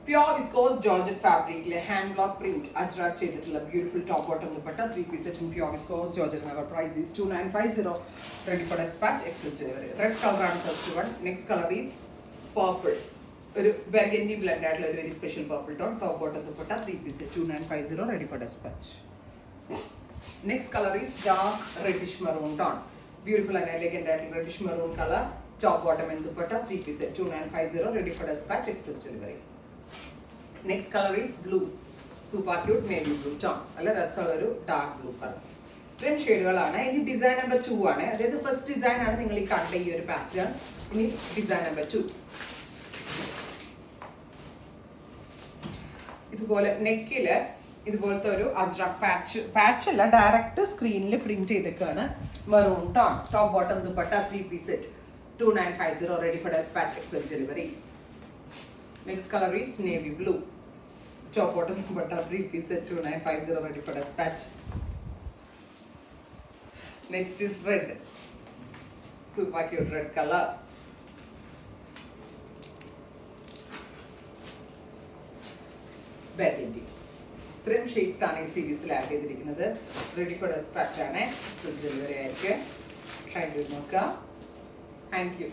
Pure viscose Georgette fabric, hand block print, ajrak cheyidittulla beautiful top bottom dupatta, 3-piece set in pure viscose Georgette. Our price is 2950. Ready for dispatch, express delivery. Red color ആണ് first one. Next color is purple. ഒരു burgundy blend ആയിട്ടുള്ള ഒരു very special purple tone. Top bottom dupatta, 3-piece set 2950. Ready for dispatch. Next color is dark reddish maroon tone. Beautiful and elegant reddish maroon color. Top bottom and dupatta, 3-piece set 2950. Ready for dispatch, express delivery. Next color is blue, super cute navy blue tone. Alla rasala oru dark blue color. Trim ഷെയ്ഡുകളാണ്. ഇനി design number 2 ആണ്. അതായത് first design ആണ് നിങ്ങൾ ഈ കണ്ട ഈ ഒരു pattern. ഇനി ഡിസൈൻ നമ്പർ 2. ഇതുപോലെ നെക്കില് ഇതുപോലത്തെ ഒരു അജ്രക് പാച്ച് അല്ല, ഡയറക്റ്റ് സ്ക്രീനിൽ പ്രിന്റ് ചെയ്തേക്കാണ്. Maroon tone, top bottom dupatta, 3-piece set 2950. Ready for dispatch, express delivery. Next color is navy blue. Top bottom dupatta, 3-piece set 2950. Ready for dispatch. Next is red. Super cute red color. Burgundy. Trim shades ആണ് ഈ സീരീസിൽ add ചെയ്തിരിക്കുന്നത്. Ready for dispatch ആണ്. Express delivery ആയിരിക്കും. Try ചെയ്ത് നോക്കുക. Thank you.